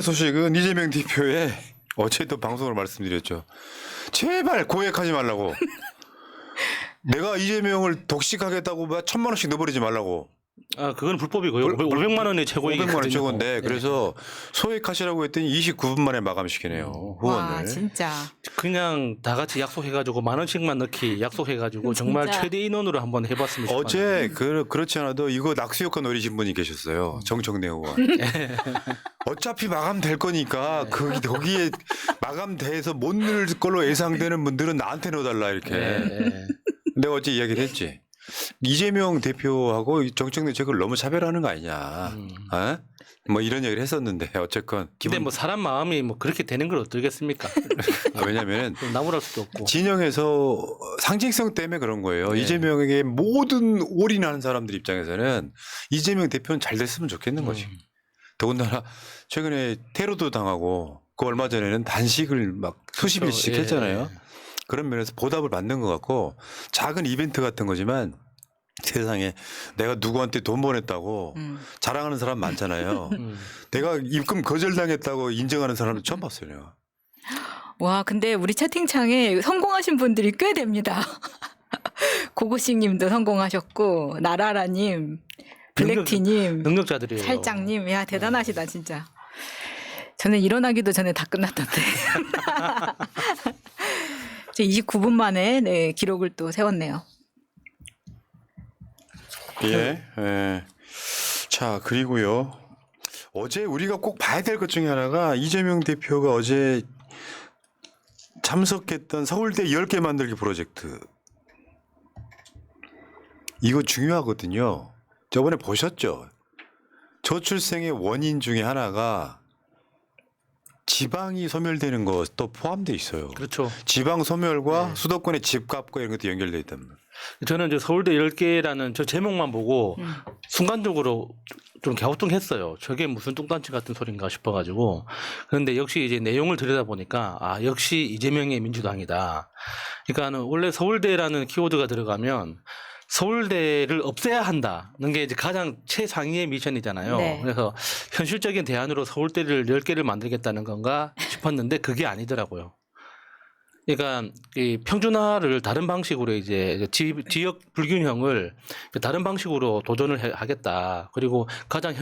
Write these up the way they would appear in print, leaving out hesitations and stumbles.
소식은 이재명 대표의 어제도 방송을 말씀드렸죠. 제발 고액하지 말라고. 내가 이재명을 독식하겠다고 1,000만 원씩 넣어버리지 말라고. 아, 그건 불법이고요. 500만 원의 최고액이 500만 원 최고인데 네. 그래서 소액하시라고 했더니 29분 만에 마감시키네요. 후원을. 와, 진짜. 그냥 다 같이 약속해가지고 10,000원씩만 넣기 약속해가지고 정말 진짜. 최대 인원으로 한번 해봤으면 싶어요. 어제 그렇지 않아도 이거 낙수효과 노리신 분이 계셨어요. 정청래 의원. 어차피 마감될 거니까 거기에 마감돼서 못 넣을 걸로 예상되는 분들은 나한테 넣어달라 이렇게. 네. 내가 어제 이야기를 했지. 이재명 대표하고 정청래 저걸 너무 차별하는 거 아니냐. 어? 뭐 이런 얘기를 했었는데 어쨌건 근데 뭐 사람 마음이 뭐 그렇게 되는 걸 어떻겠습니까? 왜냐하면 나무랄 수도 없고. 진영에서 상징성 때문에 그런 거예요. 네. 이재명에게 모든 올인하는 사람들 입장에서는 이재명 대표는 잘 됐으면 좋겠는 거지. 더군다나 최근에 테러도 당하고 그 얼마 전에는 단식을 막 수십 일씩 예. 했잖아요. 그런 면에서 보답을 받는 것 같고 작은 이벤트 같은 거지만 세상에 내가 누구한테 돈 보냈다고 자랑하는 사람 많잖아요. 내가 입금 거절당했다고 인정하는 사람은 처음 봤어요. 내가. 와, 근데 우리 채팅창에 성공하신 분들이 꽤 됩니다. 고고식님도 성공하셨고, 나라라님, 블랙티님, 능력자들이에요. 살짝님, 야 대단하시다 진짜. 저는 일어나기도 전에 다 끝났던데. 29분 만에 네, 기록을 또 세웠네요. 예. 예. 자, 그리고요. 어제 우리가 꼭 봐야 될 것 중에 하나가 이재명 대표가 어제 참석했던 서울대 10개 만들기 프로젝트. 이거 중요하거든요. 저번에 보셨죠? 저출생의 원인 중에 하나가 지방이 소멸되는 것도 포함되어 있어요. 그렇죠. 지방 소멸과 수도권의 집값과 이런 것도 연결되어 있단 말이에요. 저는 이제 서울대 10개라는 저 제목만 보고 순간적으로 좀 갸우뚱했어요. 저게 무슨 뚱딴지 같은 소린가 싶어가지고. 그런데 역시 이제 내용을 들여다보니까 아, 역시 이재명의 민주당이다. 그러니까는 원래 서울대라는 키워드가 들어가면 서울대를 없애야 한다는 게 이제 가장 최상위의 미션이잖아요. 네. 그래서 현실적인 대안으로 서울대를 10개를 만들겠다는 건가 싶었는데 그게 아니더라고요. 그러니까 이 평준화를 다른 방식으로 이제 지역 불균형을 다른 방식으로 도전을 하겠다. 그리고 가장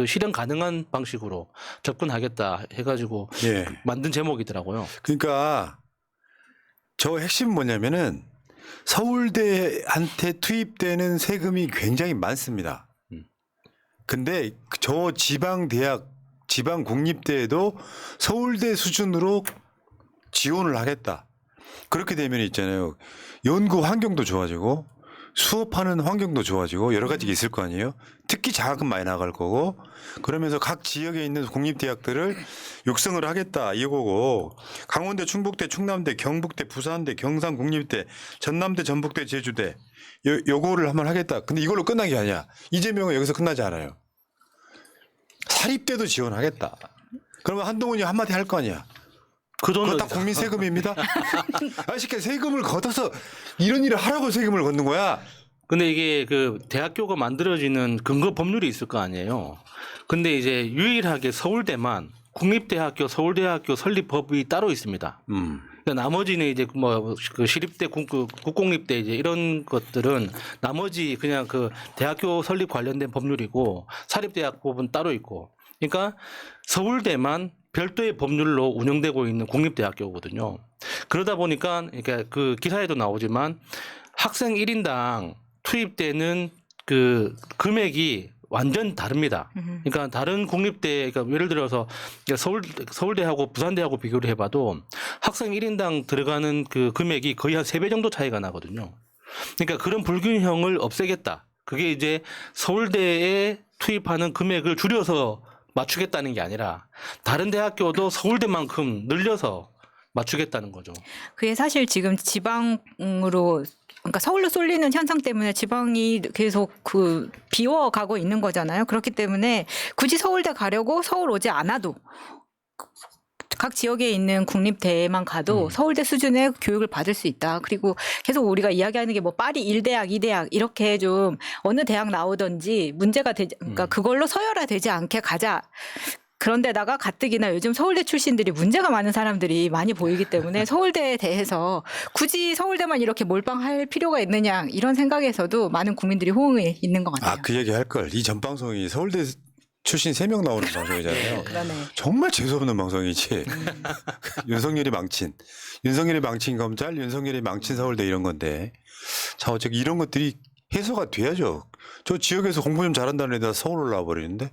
실현 가능한 방식으로 접근하겠다 해가지고 예. 만든 제목이더라고요. 그러니까 저 핵심은 뭐냐면은 서울대한테 투입되는 세금이 굉장히 많습니다. 근데 저 지방 대학, 지방 국립대에도 서울대 수준으로 지원을 하겠다. 그렇게 되면 있잖아요. 연구 환경도 좋아지고 수업하는 환경도 좋아지고 여러 가지가 있을 거 아니에요. 특히 자금 많이 나갈 거고 그러면서 각 지역에 있는 국립대학들을 육성을 하겠다 이거고 강원대, 충북대, 충남대, 경북대, 부산대, 경상국립대, 전남대, 전북대, 제주대 요거를 한번 하겠다. 근데 이걸로 끝난 게 아니야. 이재명은 여기서 끝나지 않아요. 사립대도 지원하겠다. 그러면 한동훈이 한마디 할 거 아니야. 그 돈은 그거 다 국민 세금입니다. 아시게 세금을 걷어서 이런 일을 하라고 세금을 걷는 거야. 근데 이게 그 대학교가 만들어지는 근거 법률이 있을 거 아니에요. 근데 이제 유일하게 서울대만 국립대학교, 서울대학교 설립법이 따로 있습니다. 그러니까 나머지는 이제 뭐 그 시립대, 국공립대 이제 이런 것들은 나머지 그냥 그 대학교 설립 관련된 법률이고 사립대학법은 따로 있고. 그러니까 서울대만 별도의 법률로 운영되고 있는 국립대학교거든요. 그러다 보니까 그러니까 그 기사에도 나오지만 학생 1인당 투입되는 그 금액이 완전 다릅니다. 그러니까 다른 국립대, 그러니까 예를 들어서 서울대하고 부산대하고 비교를 해봐도 학생 1인당 들어가는 그 금액이 거의 한 3배 정도 차이가 나거든요. 그러니까 그런 불균형을 없애겠다. 그게 이제 서울대에 투입하는 금액을 줄여서 맞추겠다는 게 아니라 다른 대학교도 서울대만큼 늘려서 맞추겠다는 거죠. 그게 사실 지금 지방으로 그러니까 서울로 쏠리는 현상 때문에 지방이 계속 그 비워가고 있는 거잖아요. 그렇기 때문에 굳이 서울대 가려고 서울 오지 않아도 각 지역에 있는 국립대에만 가도 서울대 수준의 교육을 받을 수 있다. 그리고 계속 우리가 이야기하는 게 뭐 파리 1대학, 2대학 이렇게 좀 어느 대학 나오든지 문제가 되지, 그러니까 그걸로 서열화되지 않게 가자. 그런데다가 가뜩이나 요즘 서울대 출신들이 문제가 많은 사람들이 많이 보이기 때문에 서울대에 대해서 굳이 서울대만 이렇게 몰빵할 필요가 있느냐 이런 생각에서도 많은 국민들이 호응이 있는 것 같아요. 그 얘기 할 걸. 이 전 방송이 서울대 출신 3명 나오는 방송이잖아요. 그러네. 정말 재수없는 방송이지. 윤석열이 망친 검찰, 윤석열이 망친 서울대 이런 건데. 자, 어차피 이런 것들이 해소가 돼야죠. 저 지역에서 공부 좀 잘한다는 애들 서울 올라와 버리는데.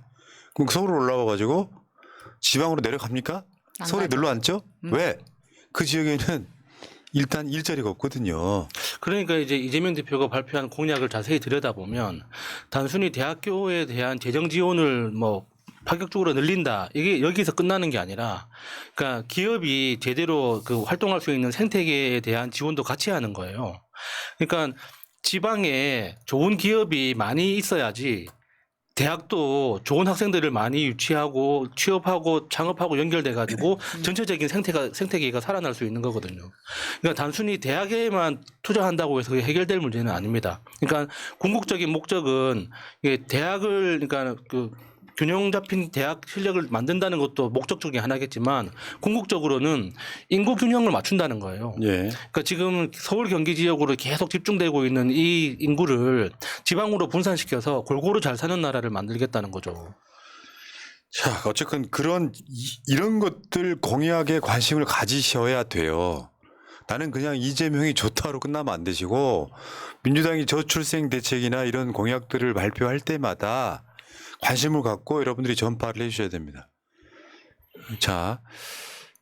그럼 서울 올라와 가지고 지방으로 내려갑니까? 안 서울에 가죠. 눌러 앉죠? 왜? 그 지역에는 일단 일자리가 없거든요. 그러니까 이제 이재명 대표가 발표한 공약을 자세히 들여다보면 단순히 대학교에 대한 재정 지원을 뭐 파격적으로 늘린다. 이게 여기서 끝나는 게 아니라 그러니까 기업이 제대로 그 활동할 수 있는 생태계에 대한 지원도 같이 하는 거예요. 그러니까 지방에 좋은 기업이 많이 있어야지 대학도 좋은 학생들을 많이 유치하고 취업하고 창업하고 연결돼 가지고 전체적인 생태계가 살아날 수 있는 거거든요. 그러니까 단순히 대학에만 투자한다고 해서 그게 해결될 문제는 아닙니다. 그러니까 궁극적인 목적은 이게 대학을 그러니까 그 균형 잡힌 대학 실력을 만든다는 것도 목적 중에 하나겠지만 궁극적으로는 인구 균형을 맞춘다는 거예요. 예. 그러니까 지금 서울 경기 지역으로 계속 집중되고 있는 이 인구를 지방으로 분산시켜서 골고루 잘 사는 나라를 만들겠다는 거죠. 자, 어쨌든 이런 것들 공약에 관심을 가지셔야 돼요. 나는 그냥 이재명이 좋다로 끝나면 안 되시고 민주당이 저출생 대책이나 이런 공약들을 발표할 때마다 관심을 갖고 여러분들이 전파를 해주셔야 됩니다. 자,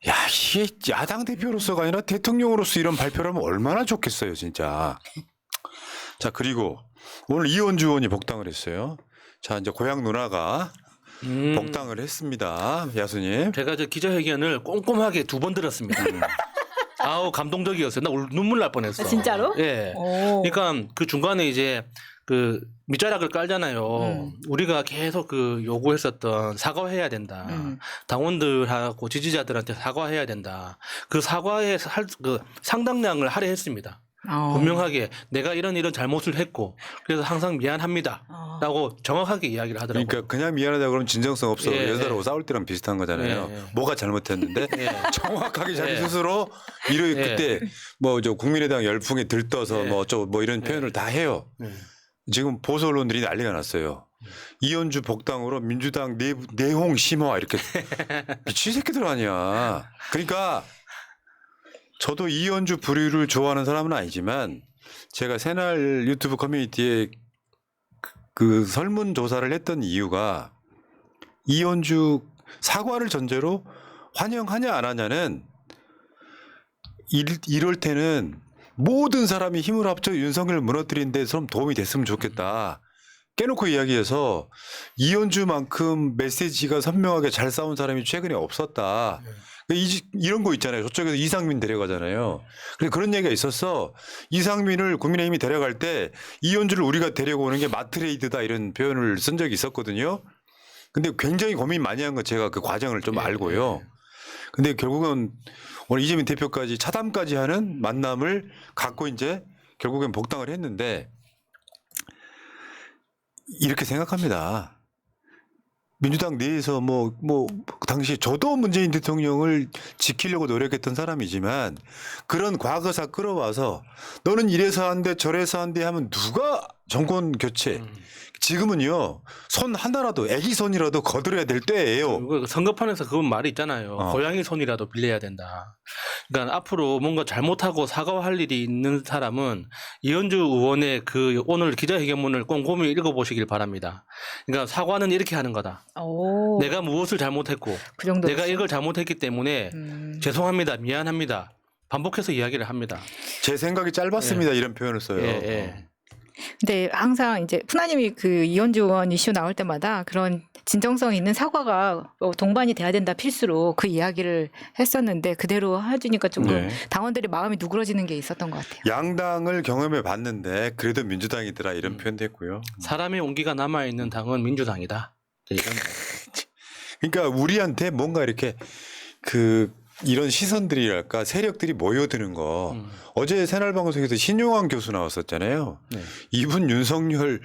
야, 이게 야당 대표로서가 아니라 대통령으로서 이런 발표를 하면 얼마나 좋겠어요, 진짜. 자, 그리고 오늘 이원주 의원이 복당을 했어요. 자, 이제 고향 누나가 복당을 했습니다, 야수님. 제가 저 기자회견을 꼼꼼하게 2번 들었습니다. 아우 감동적이었어요. 나 눈물 날 뻔했어. 진짜로? 예. 오. 그러니까 그 중간에 이제 그 밑자락을 깔잖아요. 우리가 계속 그 요구했었던 사과해야 된다. 당원들하고 지지자들한테 사과해야 된다. 그 사과의 그 상당량을 할애했습니다. 분명하게 내가 이런 잘못을 했고 그래서 항상 미안합니다라고 정확하게 이야기를 하더라고요. 그러니까 그냥 미안하다 그러면 진정성 없어. 예, 여자들하고 싸울 때랑 비슷한 거잖아요. 예, 예. 뭐가 잘못했는데 정확하게 자기 예. 스스로 그때 뭐 저 국민의당 열풍에 들떠서 예. 뭐 이런 표현을 다 해요. 지금 보수 언론들이 난리가 났어요. 이현주 복당으로 민주당 내홍 심화 이렇게 미친 새끼들 아니야. 그러니까 저도 이현주 부류를 좋아하는 사람은 아니지만 제가 새날 유튜브 커뮤니티에 그 설문조사를 했던 이유가 이현주 사과를 전제로 환영하냐 안 하냐는 이럴 때는 모든 사람이 힘을 합쳐 윤석열을 무너뜨리는 데 좀 도움이 됐으면 좋겠다. 깨놓고 이야기해서 이현주만큼 메시지가 선명하게 잘 싸운 사람이 최근에 없었다. 이런 거 있잖아요. 저쪽에서 이상민 데려가잖아요. 그런 얘기가 있었어. 이상민을 국민의힘이 데려갈 때 이현주를 우리가 데려오는 게 마트레이드다 이런 표현을 쓴 적이 있었거든요. 근데 굉장히 고민 많이 한 거 제가 그 과정을 좀 알고요. 근데 결국은 오늘 이재명 대표까지 차담까지 하는 만남을 갖고 이제 결국엔 복당을 했는데 이렇게 생각합니다. 민주당 내에서 당시 저도 문재인 대통령을 지키려고 노력했던 사람이지만 그런 과거사 끌어와서 너는 이래서 한 대 저래서 한 대 하면 누가 정권 교체 지금은요 손 하나라도 애기 손이라도 거들어야 될 때예요. 선거판에서 그건 말이 있잖아요. 고양이 손이라도 빌려야 된다. 그러니까 앞으로 뭔가 잘못하고 사과할 일이 있는 사람은 이현주 의원의 그 오늘 기자회견문을 꼼꼼히 읽어보시길 바랍니다. 그러니까 사과는 이렇게 하는 거다. 오. 내가 무엇을 잘못했고 그 정도 내가 이걸 잘못했기 때문에 죄송합니다. 미안합니다. 반복해서 이야기를 합니다. 제 생각이 짧았습니다. 이런 표현을 써요. 근데 항상 이제 푸나님이 그 이현주 의원 이슈 나올 때마다 그런 진정성 있는 사과가 동반이 돼야 된다 필수로 그 이야기를 했었는데 그대로 해주니까 조금 당원들이 마음이 누그러지는 게 있었던 것 같아요. 양당을 경험해 봤는데 그래도 민주당이더라 이런 표현도 했고요. 사람의 온기가 남아있는 당은 민주당이다. 그러니까 우리한테 뭔가 이렇게 이런 시선들이랄까 세력들이 모여드는 거. 어제 새날방송에서 신용환 교수 나왔었잖아요. 이분 윤석열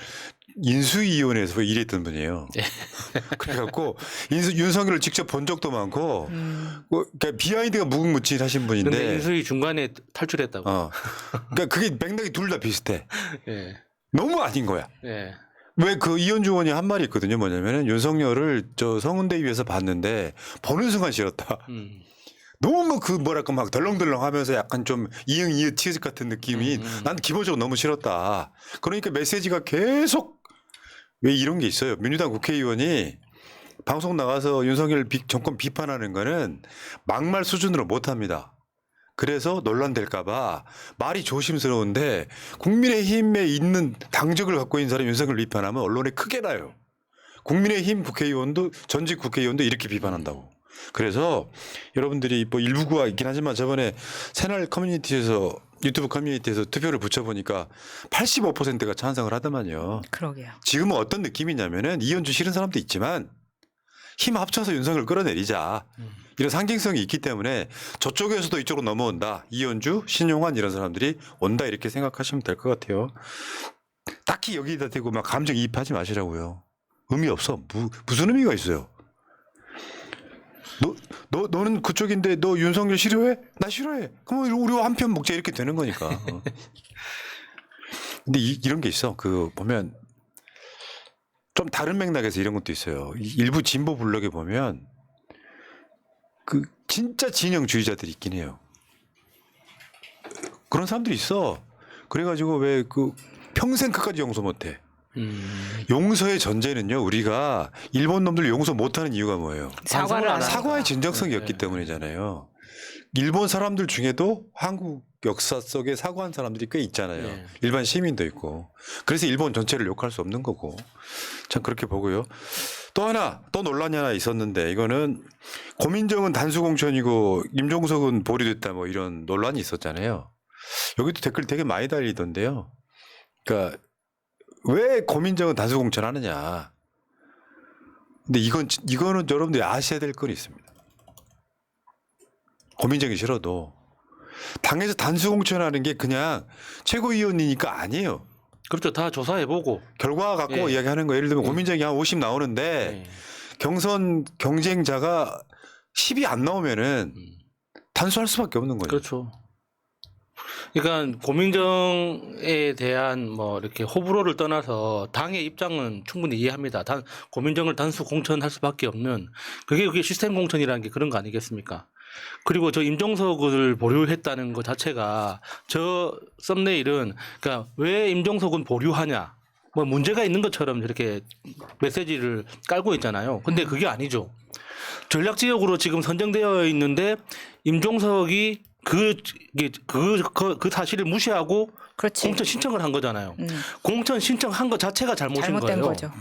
인수위원회에서 일했던 분이에요. 그래갖고 윤석열을 직접 본 적도 많고 그러니까 비하인드가 무궁무진하신 분인데. 근데 인수위 중간에 탈출했다고. 그러니까 그게 맥락이 둘 다 비슷해. 예. 너무 아닌 거야. 예. 왜 그 이현주 의원이 한 말이 있거든요. 뭐냐면은 윤석열을 저 성운대 위에서 봤는데 보는 순간 싫었다. 너무 뭐 그 뭐랄까 막 덜렁덜렁 하면서 약간 좀 이응 치읓 같은 느낌이 난 기본적으로 너무 싫었다. 그러니까 메시지가 계속 왜 이런 게 있어요. 민주당 국회의원이 방송 나가서 윤석열 정권 비판하는 거는 막말 수준으로 못 합니다. 그래서 논란될까봐 말이 조심스러운데 국민의힘에 있는 당적을 갖고 있는 사람이 윤석열 비판하면 언론에 크게 나요. 국민의힘 국회의원도 전직 국회의원도 이렇게 비판한다고. 그래서 여러분들이 뭐 일부가 있긴 하지만 저번에 새날 커뮤니티에서 유튜브 커뮤니티에서 투표를 붙여보니까 85%가 찬성을 하더만요. 그러게요. 지금은 어떤 느낌이냐면은 이현주 싫은 사람도 있지만 힘 합쳐서 윤석열 끌어내리자. 이런 상징성이 있기 때문에 저쪽에서도 이쪽으로 넘어온다. 이현주, 신용환 이런 사람들이 온다 이렇게 생각하시면 될 것 같아요. 딱히 여기다 대고 막 감정이입하지 마시라고요. 의미 없어. 무슨 의미가 있어요. 너는 그쪽인데 너 윤석열 싫어해? 나 싫어해. 그럼 우리 한편 먹자 이렇게 되는 거니까. 근데 이런 게 있어. 그 보면 좀 다른 맥락에서 이런 것도 있어요. 일부 진보 블록에 보면 그 진짜 진영주의자들이 있긴 해요. 그런 사람들이 있어. 그래가지고 왜 그 평생 끝까지 용서 못해. 용서의 전제는요. 우리가 일본 놈들 용서 못하는 이유가 뭐예요? 사과를 안 하니까. 사과의 진정성이 없기 때문이잖아요. 일본 사람들 중에도 한국 역사 속에 사과한 사람들이 꽤 있잖아요. 네. 일반 시민도 있고. 그래서 일본 전체를 욕할 수 없는 거고. 참 그렇게 보고요. 또 논란이 하나 있었는데 이거는 고민정은 단수공천이고 임종석은 보류됐다 뭐 이런 논란이 있었잖아요. 여기도 댓글 되게 많이 달리던데요. 그러니까 왜 고민정은 단수공천 하느냐. 근데 이거는 여러분들이 아셔야 될 건 있습니다. 고민정이 싫어도 당에서 단수공천하는 게 그냥 최고위원이니까 아니에요. 그렇죠. 다 조사해보고. 결과 갖고 예. 이야기하는 거예요. 예를 들면 고민정이 한 50 나오는데 예. 경선 경쟁자가 10이 안 나오면은 단수할 수밖에 없는 거예요. 그렇죠. 그러니까 고민정에 대한 뭐 이렇게 호불호를 떠나서 당의 입장은 충분히 이해합니다. 고민정을 단수 공천할 수밖에 없는 그게 시스템 공천이라는 게 그런 거 아니겠습니까? 그리고 저 임종석을 보류했다는 것 자체가 저 썸네일은 그러니까 왜 임종석은 보류하냐 뭐 문제가 있는 것처럼 이렇게 메시지를 깔고 있잖아요. 근데 그게 아니죠. 전략 지역으로 지금 선정되어 있는데 임종석이 그 사실을 무시하고 그렇지. 공천 신청을 한 거잖아요. 공천 신청한 것 자체가 잘못된 거예요. 거죠.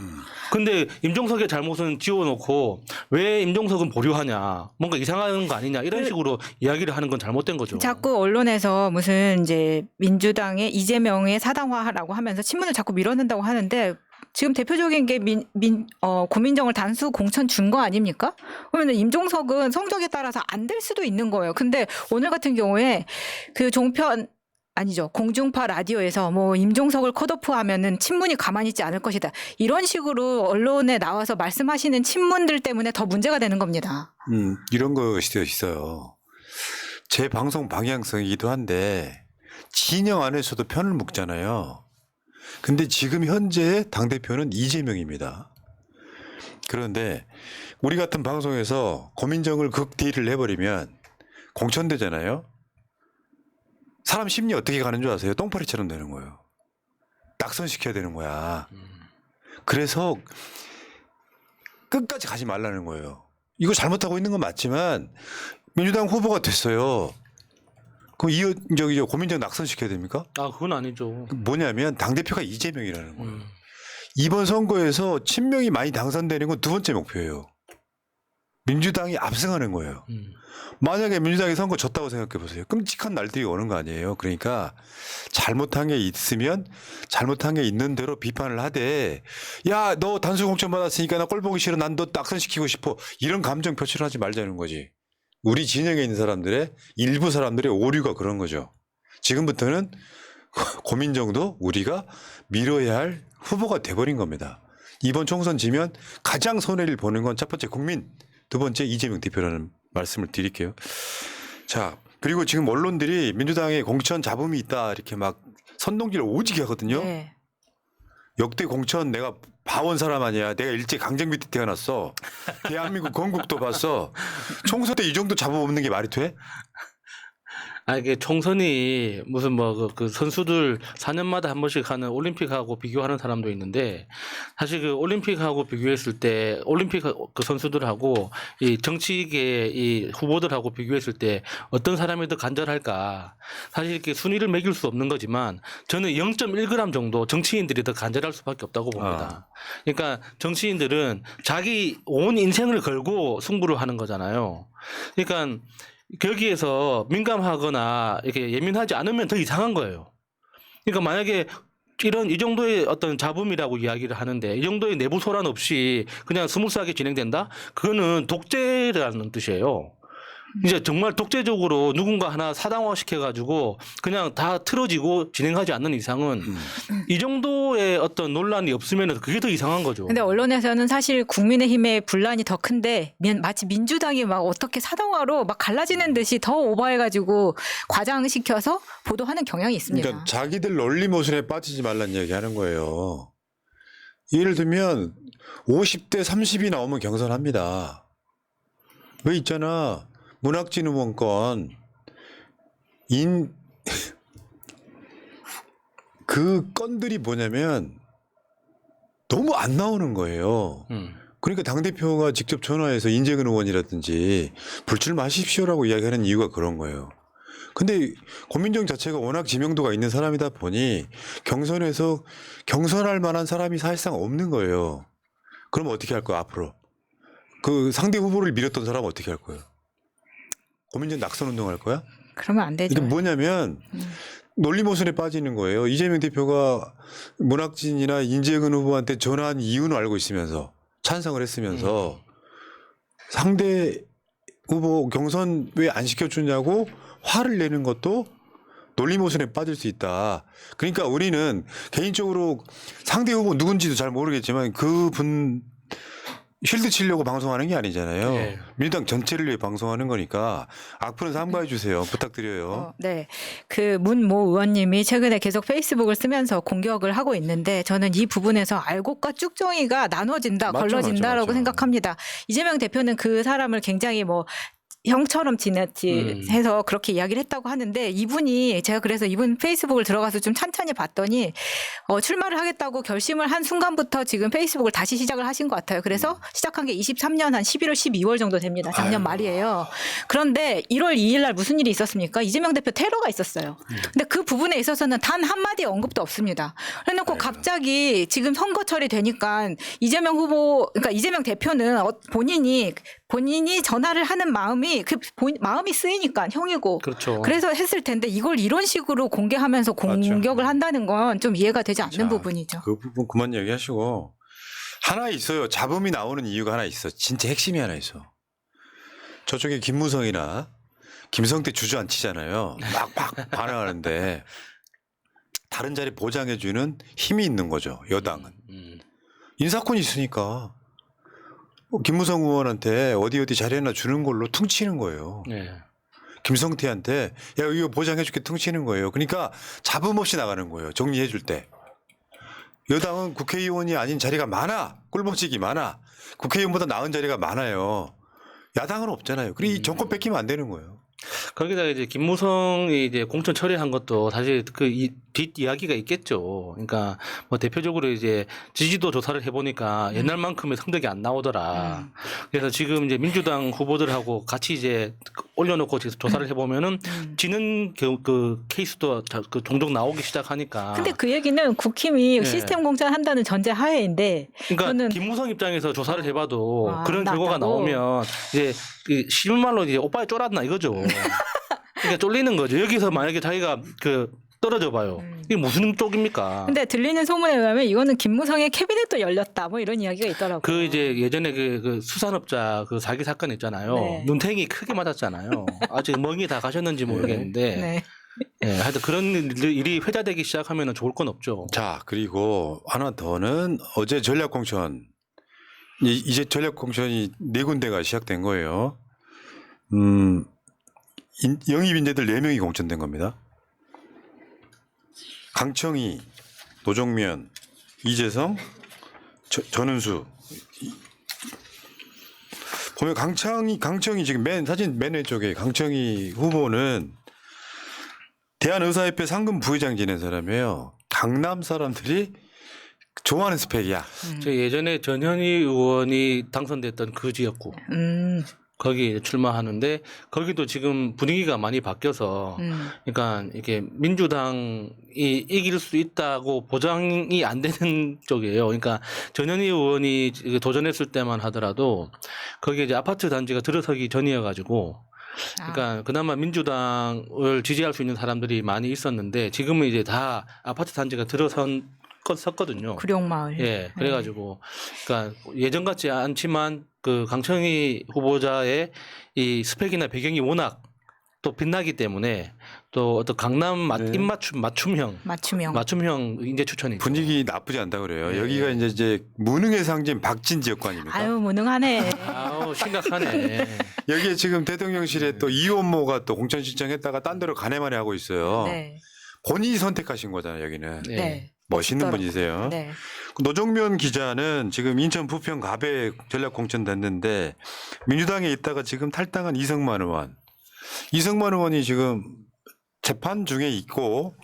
근데 임종석의 잘못은 지워놓고 왜 임종석은 보류하냐, 뭔가 이상한 거 아니냐 이런 식으로 이야기를 하는 건 잘못된 거죠. 자꾸 언론에서 무슨 이제 민주당의 이재명의 사당화라고 하면서 친문을 자꾸 밀어낸다고 하는데 지금 대표적인 게 고민정을 단수 공천 준 거 아닙니까? 그러면 임종석은 성적에 따라서 안 될 수도 있는 거예요. 근데 오늘 같은 경우에 그 종편 아니죠. 공중파 라디오에서 뭐 임종석을 컷오프하면은 친문이 가만히 있지 않을 것이다. 이런 식으로 언론에 나와서 말씀하시는 친문들 때문에 더 문제가 되는 겁니다. 이런 것이 있어요. 제 방송 방향성이기도 한데 진영 안에서도 편을 묶잖아요. 근데 지금 현재 당대표는 이재명입니다. 그런데 우리 같은 방송에서 고민정을 극딜을 해버리면 공천되잖아요. 사람 심리 어떻게 가는 줄 아세요? 똥파리처럼 되는 거예요. 낙선시켜야 되는 거야. 그래서 끝까지 가지 말라는 거예요. 이거 잘못하고 있는 건 맞지만 민주당 후보가 됐어요. 그럼 고민정 낙선시켜야 됩니까? 아, 그건 아니죠. 뭐냐면 당대표가 이재명이라는 거예요. 이번 선거에서 친명이 많이 당선되는 건 두 번째 목표예요. 민주당이 압승하는 거예요. 만약에 민주당이 선거 졌다고 생각해 보세요. 끔찍한 날들이 오는 거 아니에요. 그러니까 잘못한 게 있으면 잘못한 게 있는 대로 비판을 하되 야, 너 단수 공천 받았으니까 나 꼴 보기 싫어. 난 너 낙선시키고 싶어. 이런 감정 표출하지 말자는 거지. 우리 진영에 있는 사람들의 일부 사람들의 오류가 그런 거죠. 지금부터는 고민정도 우리가 밀어야 할 후보가 돼버린 겁니다. 이번 총선 지면 가장 손해를 보는 건 첫 번째 국민, 두 번째 이재명 대표라는 말씀을 드릴게요. 자, 그리고 지금 언론들이 민주당에 공천 잡음이 있다 이렇게 막 선동질을 오지게 하거든요. 네. 역대 공천 내가 봐온 사람 아니야. 내가 일제 강점 밑에 태어났어. 대한민국 건국도 봤어. 총선 때 이 정도 잡음 없는 게 말이 돼? 아, 이게 총선이 무슨 뭐 그 선수들 4년마다 한 번씩 하는 올림픽하고 비교하는 사람도 있는데 사실 그 올림픽하고 비교했을 때 올림픽 그 선수들하고 이 정치계 이 후보들하고 비교했을 때 어떤 사람이 더 간절할까? 사실 이렇게 순위를 매길 수 없는 거지만 저는 0.1g 정도 정치인들이 더 간절할 수밖에 없다고 봅니다. 그러니까 정치인들은 자기 온 인생을 걸고 승부를 하는 거잖아요. 그러니까 거기에서 민감하거나 이렇게 예민하지 않으면 더 이상한 거예요. 그러니까 만약에 이 정도의 어떤 잡음이라고 이야기를 하는데 이 정도의 내부 소란 없이 그냥 스무스하게 진행된다? 그거는 독재라는 뜻이에요. 이제 정말 독재적으로 누군가 하나 사당화 시켜가지고 그냥 다 틀어지고 진행하지 않는 이상은 이 정도의 어떤 논란이 없으면 그게 더 이상한 거죠. 근데 언론에서는 사실 국민의힘의 분란이 더 큰데 마치 민주당이 막 어떻게 사당화로 막 갈라지는 듯이 더 오버해가지고 과장시켜서 보도하는 경향이 있습니다. 그러니까 자기들 논리 모순에 빠지지 말란 얘기 하는 거예요. 예를 들면 50대 30이 나오면 경선합니다. 왜 있잖아. 문학진 의원 건 그 건들이 뭐냐면 너무 안 나오는 거예요. 그러니까 당대표가 직접 전화해서 인재근 의원이라든지 불출마하십시오라고 이야기하는 이유가 그런 거예요. 근데 고민정 자체가 워낙 지명도가 있는 사람이다 보니 경선에서 경선할 만한 사람이 사실상 없는 거예요. 그럼 어떻게 할 거야 앞으로? 그 상대 후보를 밀었던 사람은 어떻게 할 거예요? 고민정 낙선 운동할 거야? 그러면 안 되죠. 이게 뭐냐면 논리 모순에 빠지는 거예요. 이재명 대표가 문학진이나 인재근 후보한테 전화한 이유는 알고 있으면서 찬성을 했으면서 상대 후보 경선 왜 안 시켜주냐고 화를 내는 것도 논리 모순에 빠질 수 있다. 그러니까 우리는 개인적으로 상대 후보 누군지도 잘 모르겠지만 그분 쉴드 치려고 방송하는 게 아니잖아요. 네. 민주당 전체를 위해 방송하는 거니까 악플은 삼가해 주세요. 부탁드려요. 네. 그 문모 의원님이 최근에 계속 페이스북을 쓰면서 공격을 하고 있는데 저는 이 부분에서 알곡과 쭉정이가 나눠진다, 맞죠, 걸러진다라고 맞죠. 생각합니다. 이재명 대표는 그 사람을 굉장히 뭐 형처럼 지냈지 해서 그렇게 이야기를 했다고 하는데 이분이 제가 그래서 이분 페이스북을 들어가서 좀 찬찬히 봤더니 출마를 하겠다고 결심을 한 순간부터 지금 페이스북을 다시 시작을 하신 것 같아요. 그래서 시작한 게 23년 한 11월 12월 정도 됩니다. 작년 말이에요. 그런데 1월 2일 날 무슨 일이 있었습니까? 이재명 대표 테러가 있었어요. 근데 그 부분에 있어서는 단 한마디 언급도 없습니다. 그래놓고 갑자기 지금 선거철이 되니까 이재명 후보 그러니까 이재명 대표는 본인이 전화를 하는 마음이 마음이 쓰이니까 형이고 그렇죠. 그래서 했을 텐데 이걸 이런 식으로 공개하면서 공격을 한다는 건 좀 이해가 되지 않는 자, 부분이죠. 그 부분 그만 얘기하시고 하나 있어요. 잡음이 나오는 이유가 하나 있어. 진짜 핵심이 하나 있어. 저쪽에 김무성이나 김성태 주저앉히잖아요. 막 반응하는데 다른 자리 보장해주는 힘이 있는 거죠. 여당은. 인사권이 있으니까. 김무성 의원한테 어디 자리 하나 주는 걸로 퉁치는 거예요. 네. 김성태한테 야 이거 보장해줄게 퉁치는 거예요. 그러니까 잡음 없이 나가는 거예요. 정리해줄 때. 여당은 국회의원이 아닌 자리가 많아. 꿀벅지기 많아. 국회의원보다 나은 자리가 많아요. 야당은 없잖아요. 그리고 이 정권 뺏기면 안 되는 거예요. 거기다가 이제 김무성이 이제 공천 처리한 것도 사실 그 뒷 이야기가 있겠죠. 그러니까 뭐 대표적으로 이제 지지도 조사를 해보니까 옛날만큼의 성적이 안 나오더라. 그래서 지금 이제 민주당 후보들하고 같이 이제 올려놓고 조사를 해보면은 지는 그 케이스도 종종 나오기 시작하니까. 근데 그 얘기는 국힘이 네. 시스템 공천한다는 전제 하에인데 그러니까 저는 김무성 입장에서 조사를 해봐도 아, 그런 결과가 낫다고? 나오면 이제 쉬운 말로 이제 오빠에 쫄았나 이거죠. 그러니까 쫄리는 거죠. 여기서 만약에 자기가 떨어져 봐요. 이게 무슨 쪽입니까? 근데 들리는 소문에 의하면 이거는 김무성의 캐비넷도 열렸다 뭐 이런 이야기가 있더라고요. 그 이제 예전에 그 수산업자 그 사기 사건 있잖아요. 네. 눈탱이 크게 맞았잖아요. 아직 멍이 다 가셨는지 모르겠는데 네. 예, 하여튼 그런 일이 회자되기 시작하면 좋을 건 없죠. 자, 그리고 하나 더는 어제 전략공천 이제 전략공천이 4군데가 시작된 거예요. 영입 인재들 4명이 공천된 겁니다. 강청희, 노정면, 이재성, 전은수. 보면 강청희 지금 사진 맨 왼쪽에 강청희 후보는 대한의사협회 상금 부회장 지낸 사람이에요. 강남 사람들이 좋아하는 스펙이야. 저 예전에 전현희 의원이 당선됐던 그 지역구 거기 출마하는데 거기도 지금 분위기가 많이 바뀌어서 그러니까 이게 민주당이 이길 수 있다고 보장이 안 되는 쪽이에요. 그러니까 전현희 의원이 도전했을 때만 하더라도 거기에 이제 아파트 단지가 들어서기 전이어가지고 그러니까 그나마 민주당을 지지할 수 있는 사람들이 많이 있었는데 지금은 이제 다 아파트 단지가 섰거든요. 구룡마을. 예, 그래가지고 그러니까 예전 같지 않지만 그 강청희 후보자의 이 스펙이나 배경이 워낙 또 빛나기 때문에 또 어떤 강남 맞춤형 인재 추천이 분위기 나쁘지 않다 그래요. 네. 여기가 이제 무능의 상징 박진 지역구 아닙니까? 아유 무능하네. 아우 심각하네. 여기에 지금 대통령실에 또 이원모가 또 공천 신청했다가 딴 데로 가네마네 하고 있어요. 네. 본인이 선택하신 거잖아요, 여기는. 네. 네. 멋있는 멋있더라고요. 분이세요. 네. 노정면 기자는 지금 인천 부평 갑에 전략 공천 됐는데 민주당에 있다가 지금 탈당한 이성만 의원. 이성만 의원이 지금 재판 중에 있고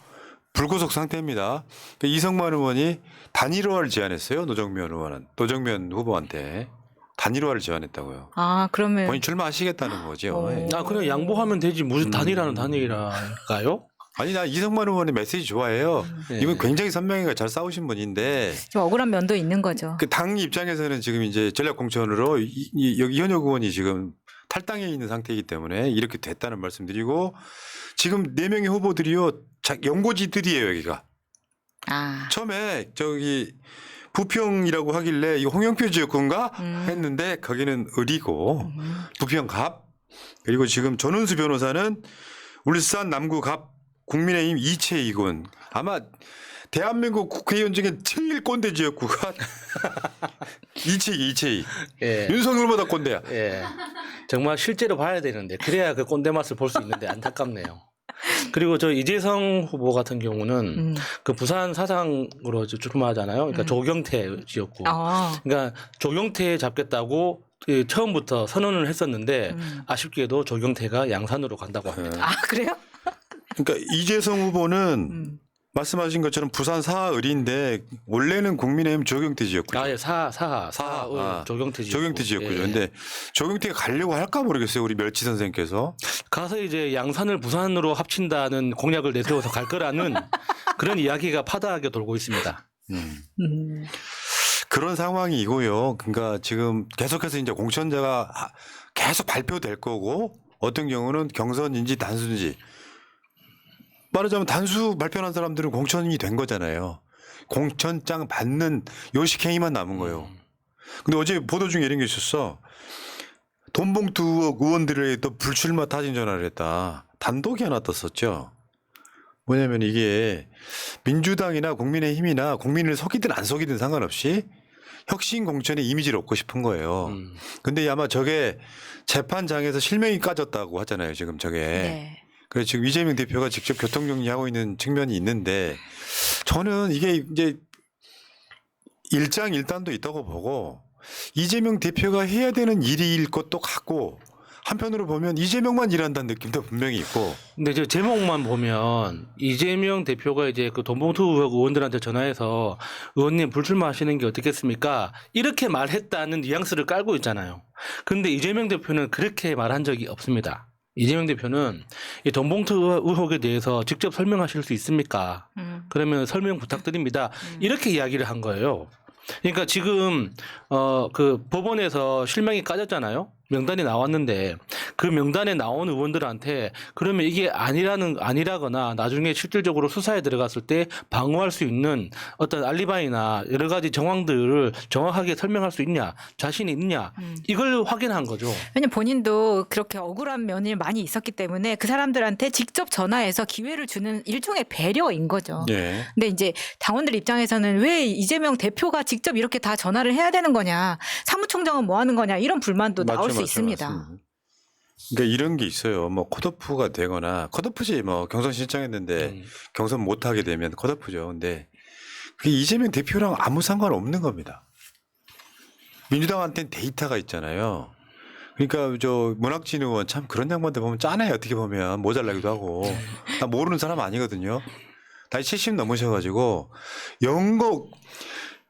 불구속 상태입니다. 이성만 의원이 단일화를 제안했어요. 노정면 후보한테 단일화를 제안했다고요. 아 그러면 본인 출마하시겠다는 거죠. 아 그냥 양보하면 되지 무슨 단일화는 단일화일까요? 아니 나 이성만 의원의 메시지 좋아해요. 네. 이분 굉장히 선명히가 잘 싸우신 분인데 좀 억울한 면도 있는 거죠. 그 당 입장에서는 지금 이제 전략 공천으로 여기 현역 의원이 지금 탈당해 있는 상태이기 때문에 이렇게 됐다는 말씀드리고 지금 4명의 후보들이요 연고지들이에요 여기가. 아. 처음에 저기 부평이라고 하길래 이거 홍영표 지역구인가 했는데 거기는 을이고 부평 갑 그리고 지금 전은수 변호사는 울산 남구 갑 국민의힘 이채이군 아마 대한민국 국회의원 중에 제일 꼰대 지역구가 이채이 예. 윤석열보다 꼰대야. 예. 정말 실제로 봐야 되는데 그래야 그 꼰대 맛을 볼 수 있는데 안타깝네요. 그리고 저 이재성 후보 같은 경우는 그 부산 사상으로 출마하잖아요. 그러니까 조경태 지역구. 아. 그러니까 조경태 잡겠다고 그 처음부터 선언을 했었는데 아쉽게도 조경태가 양산으로 간다고 합니다. 아 그래요? 그러니까 이재성 후보는 말씀하신 것처럼 부산 사을인데 원래는 국민의힘 조경태 지역구죠. 아, 예, 사하 조경태 지역구. 조경태 지역구죠. 예. 근데 조경태가 가려고 할까 모르겠어요. 우리 멸치 선생께서. 가서 이제 양산을 부산으로 합친다는 공약을 내세워서 갈 거라는 그런 이야기가 파다하게 돌고 있습니다. 그런 상황이고요. 그러니까 지금 계속해서 이제 공천자가 계속 발표될 거고 어떤 경우는 경선인지 단수인지 말하자면 단수 발표한 사람들은 공천이 된 거잖아요. 공천장 받는 요식행위만 남은 거예요. 근데 어제 보도 중에 이런 게 있었어. 돈봉투 의원들에 또 불출마 타진 전화를 했다. 단독이 하나 떴었죠. 뭐냐면 이게 민주당이나 국민의힘이나 국민을 속이든 안 속이든 상관없이 혁신 공천의 이미지를 얻고 싶은 거예요. 근데 아마 저게 재판장에서 실명이 까졌다고 하잖아요. 지금 저게. 네. 그래서 지금 이재명 대표가 직접 교통정리하고 있는 측면이 있는데 저는 이게 이제 일장일단도 있다고 보고 이재명 대표가 해야 되는 일일 것도 같고 한편으로 보면 이재명만 일한다는 느낌도 분명히 있고. 근데 저 제목만 보면 이재명 대표가 이제 그 돈봉투 의혹 의원들한테 전화해서 의원님 불출마하시는 게 어떻겠습니까? 이렇게 말했다는 뉘앙스를 깔고 있잖아요. 근데 이재명 대표는 그렇게 말한 적이 없습니다. 이재명 대표는 이 돈봉투 의혹에 대해서 직접 설명하실 수 있습니까? 그러면 설명 부탁드립니다. 이렇게 이야기를 한 거예요. 그러니까 지금 그 법원에서 실명이 까졌잖아요. 명단이 나왔는데 그 명단에 나온 의원들한테 그러면 이게 아니라거나 나중에 실질적으로 수사에 들어갔을 때 방어할 수 있는 어떤 알리바이나 여러 가지 정황들을 정확하게 설명할 수 있냐, 자신이 있냐, 이걸 확인한 거죠. 왜냐면 본인도 그렇게 억울한 면이 많이 있었기 때문에 그 사람들한테 직접 전화해서 기회를 주는 일종의 배려인 거죠. 예. 근데 이제 당원들 입장에서는 왜 이재명 대표가 직접 이렇게 다 전화를 해야 되는 거냐, 사무총장은 뭐 하는 거냐, 이런 불만도 나올 수 있습니다. 맞습니다. 그러니까 이런 게 있어요. 뭐 컷오프가 되거나 컷오프지 뭐 경선 신청했는데 경선 못 하게 되면 컷오프죠. 근데 그게 이재명 대표랑 아무 상관없는 겁니다. 민주당한테는 데이터가 있잖아요. 그러니까 저 문학진 의원 참 그런 양반들 보면 짠해요. 어떻게 보면 모자라기도 하고. 나 모르는 사람 아니거든요. 나이 70 넘으셔가지고 영국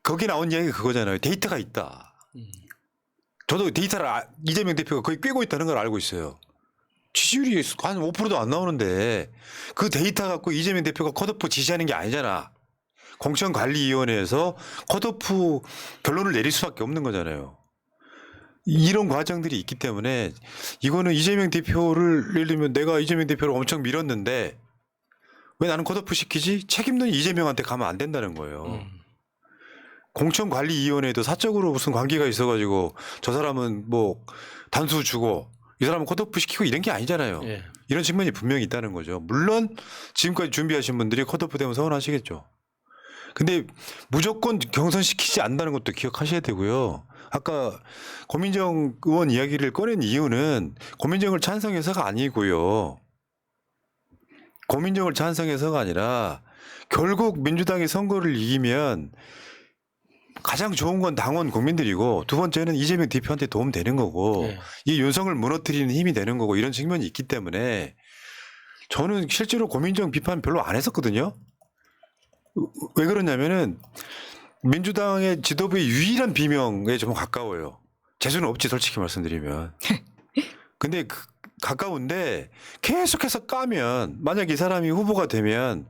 거기 나온 이야기가 그거잖아요. 데이터가 있다. 저도 데이터를 이재명 대표가 거의 꿰고 있다는 걸 알고 있어요. 지지율이 한 5%도 안 나오는데 그 데이터 갖고 이재명 대표가 컷오프 지시하는 게 아니잖아. 공천관리위원회에서 컷오프 결론을 내릴 수밖에 없는 거잖아요. 이런 과정들이 있기 때문에 이거는 이재명 대표를 예를 들면 내가 이재명 대표를 엄청 밀었는데 왜 나는 컷오프 시키지? 책임은 이재명한테 가면 안 된다는 거예요. 공천관리위원회도 사적으로 무슨 관계가 있어가지고 저 사람은 뭐 단수 주고 이 사람은 컷오프 시키고 이런 게 아니잖아요. 예. 이런 측면이 분명히 있다는 거죠. 물론 지금까지 준비하신 분들이 컷오프 되면 서운하시겠죠. 근데 무조건 경선시키지 않는다는 것도 기억하셔야 되고요. 아까 고민정 의원 이야기를 꺼낸 이유는 고민정을 찬성해서가 아니고요. 고민정을 찬성해서가 아니라 결국 민주당이 선거를 이기면 가장 좋은 건 당원 국민들이고 두 번째는 이재명 대표한테 도움 되는 거고 네. 이 윤석을 무너뜨리는 힘이 되는 거고 이런 측면이 있기 때문에 저는 실제로 고민정 비판 별로 안 했었거든요. 왜 그러냐면은 민주당의 지도부의 유일한 비명에 좀 가까워요. 재수는 없지 솔직히 말씀드리면. 근데 가까운데 계속해서 까면 만약 이 사람이 후보가 되면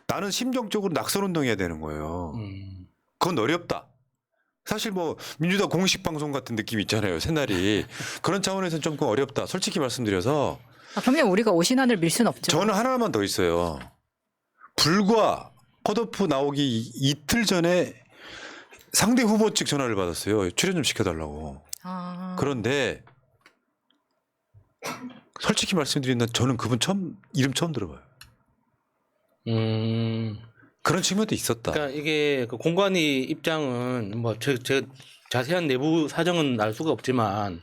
나는 심정적으로 낙선운동해야 되는 거예요. 그건 어렵다. 사실 뭐 민주당 공식 방송 같은 느낌 있잖아요. 새날이. 그런 차원에서는 좀 어렵다. 솔직히 말씀드려서 그러면 우리가 오신환을 밀 수는 없죠. 저는 하나만 더 있어요. 불과 컷오프 나오기 이틀 전에 상대 후보 측 전화를 받았어요. 출연 좀 시켜달라고. 그런데 솔직히 말씀드리면 저는 그분 이름 처음 들어봐요. 그런 측면도 있었다. 그러니까 이게 그 공관위 입장은 뭐 제 자세한 내부 사정은 알 수가 없지만,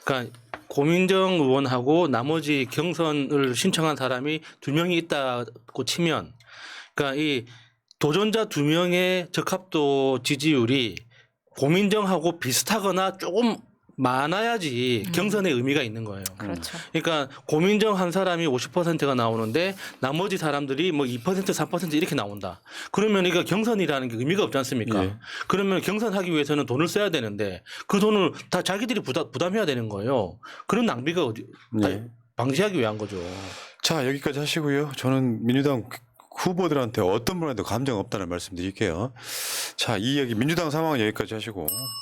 그러니까 고민정 의원하고 나머지 경선을 신청한 사람이 2명이 있다고 치면, 그러니까 이 도전자 2명의 적합도 지지율이 고민정하고 비슷하거나 조금 많아야지 경선에 의미가 있는 거예요. 그렇죠. 그러니까 고민정 한 사람이 50%가 나오는데 나머지 사람들이 뭐 2%, 3% 이렇게 나온다. 그러면 이거 경선이라는 게 의미가 없지 않습니까? 예. 그러면 경선하기 위해서는 돈을 써야 되는데 그 돈을 다 자기들이 부담해야 되는 거예요. 그런 낭비가 네. 방지하기 위한 거죠. 자, 여기까지 하시고요. 저는 민주당 후보들한테 어떤 분한테도 감정 없다는 말씀 드릴게요. 자, 이 이야기 민주당 상황 여기까지 하시고